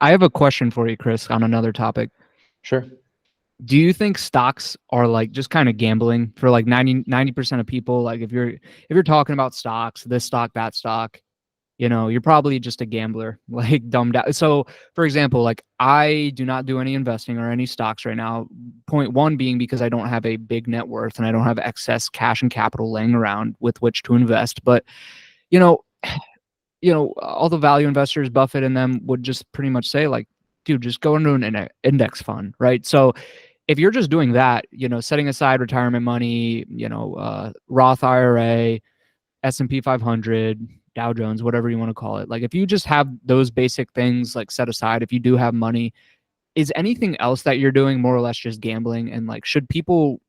I have a question for you, Chris, on another topic. Sure. Do you think stocks are like just kind of gambling for like 90% of people? Like if you're talking about stocks, this stock, that stock, you're probably just a gambler, like dumbed out. So, for example, like I do not do any investing or any stocks right now. Point one being because I don't have a big net worth and I don't have excess cash and capital laying around with which to invest. But, you know, all the value investors, Buffett and them would just pretty much say like, dude, just go into an index fund, right? So if you're just doing that, setting aside retirement money, Roth IRA, S&P 500, Dow Jones, whatever you want to call it. Like if you just have those basic things like set aside, if you do have money, is anything else that you're doing more or less just gambling? And like, should people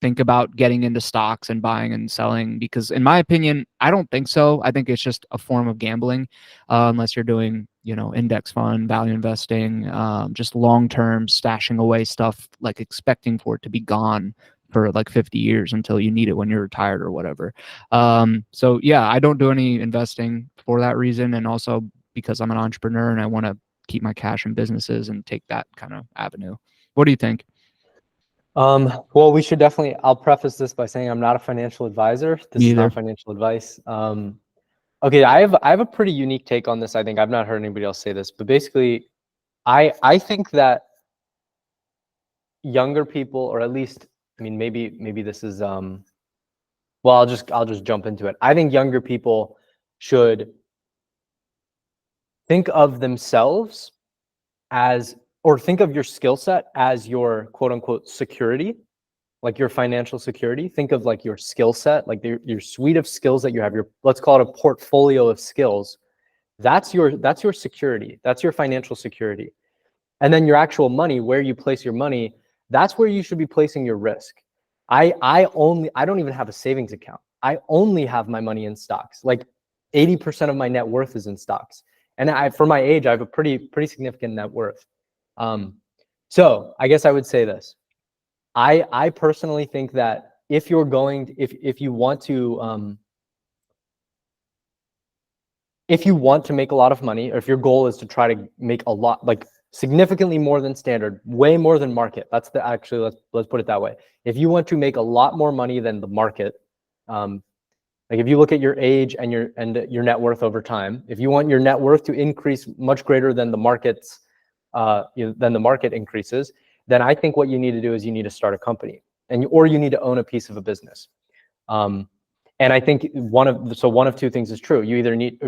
think about getting into stocks and buying and selling? Because in my opinion, I don't think so. I think it's just a form of gambling, unless you're doing, index fund, value investing, just long-term stashing away stuff, like expecting for it to be gone for like 50 years until you need it when you're retired or whatever. So yeah, I don't do any investing for that reason. And also because I'm an entrepreneur and I want to keep my cash in businesses and take that kind of avenue. What do you think? Well, we should definitely, I'll preface this by saying I'm not a financial advisor. This Me is either. not financial advice. Okay, I have a pretty unique take on this. I think I've not heard anybody else say this, but basically, I think that younger people, or at least, I mean, maybe this is well, I'll just jump into it. I think younger people should think of themselves as, or think of your skill set as your quote unquote security, like your financial security. Think of like your skill set, like your suite of skills that you have, your, let's call it a portfolio of skills. That's your security. That's your financial security. And then your actual money, where you place your money, that's where you should be placing your risk. I don't even have a savings account. I only have my money in stocks. Like 80% of my net worth is in stocks. And for my age, I have a pretty significant net worth. So I guess I would say this. I personally think that if you're going, if you want to make a lot of money, or if your goal is to try to make a lot, like significantly more than standard, way more than market. Let's put it that way. If you want to make a lot more money than the market, like if you look at your age and your net worth over time, if you want your net worth to increase much greater than the market's, than the market increases, then I think what you need to do is you need to start a company, or you need to own a piece of a business. And I think one of two things is true. You either need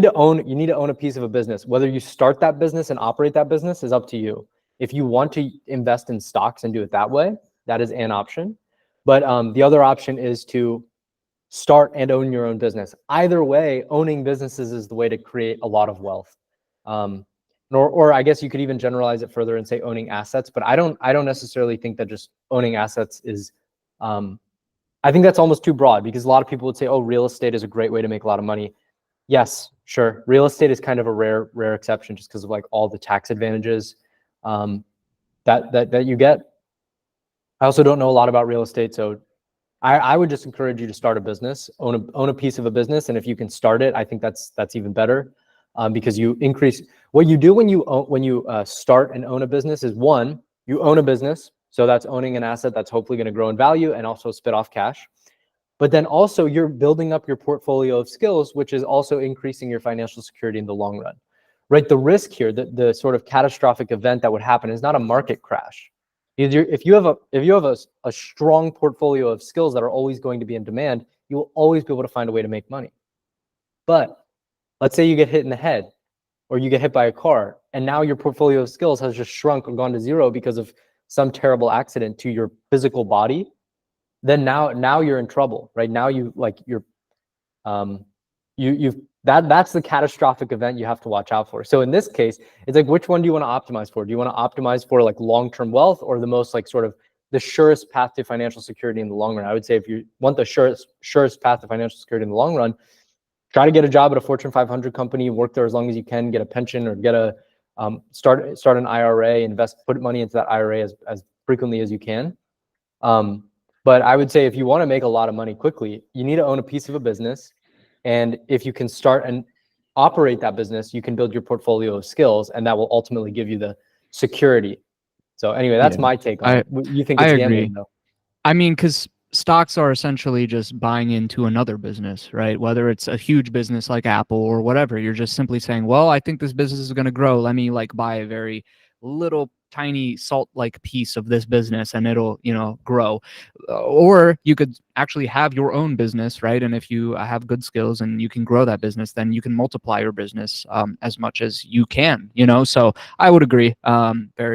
to own a piece of a business. Whether you start that business and operate that business is up to you. If you want to invest in stocks and do it that way, that is an option. But the other option is to start and own your own business. Either way, owning businesses is the way to create a lot of wealth. Or I guess you could even generalize it further and say owning assets. But I don't necessarily think that just owning assets is. I think that's almost too broad, because a lot of people would say, "Oh, real estate is a great way to make a lot of money." Yes, sure. Real estate is kind of a rare exception, just because of like all the tax advantages that you get. I also don't know a lot about real estate, so I would just encourage you to start a business, own a piece of a business, and if you can start it, I think that's even better, because you increase what you do when you start and own a business is, one, you own a business, so that's owning an asset that's hopefully going to grow in value and also spit off cash. But then also you're building up your portfolio of skills, which is also increasing your financial security in the long run, right? The risk here, the sort of catastrophic event that would happen, is not a market crash. If you have a strong portfolio of skills that are always going to be in demand, you will always be able to find a way to make money. But let's say you get hit in the head, or you get hit by a car, and now your portfolio of skills has just shrunk or gone to zero because of some terrible accident to your physical body. Then now you're in trouble, right? Now that's the catastrophic event you have to watch out for. So in this case, it's like, which one do you want to optimize for? Do you want to optimize for like long-term wealth, or the most like sort of the surest path to financial security in the long run? I would say if you want the surest path to financial security in the long run, try to get a job at a Fortune 500 company, work there as long as you can, get a pension, or get a start an IRA, put money into that IRA as frequently as you can. But I would say if you want to make a lot of money quickly, you need to own a piece of a business. And if you can start operate that business, you can build your portfolio of skills, and that will ultimately give you the security. So anyway, that's Yeah. my take on it. You think I it's agree. gambling though? I mean, because stocks are essentially just buying into another business, right? Whether it's a huge business like Apple or whatever, you're just simply saying, well, I think this business is going to grow. Let me like buy a very little tiny salt like piece of this business and it'll, grow. Or you could actually have your own business, right? And if you have good skills and you can grow that business, then you can multiply your business as much as you can, So I would agree. Very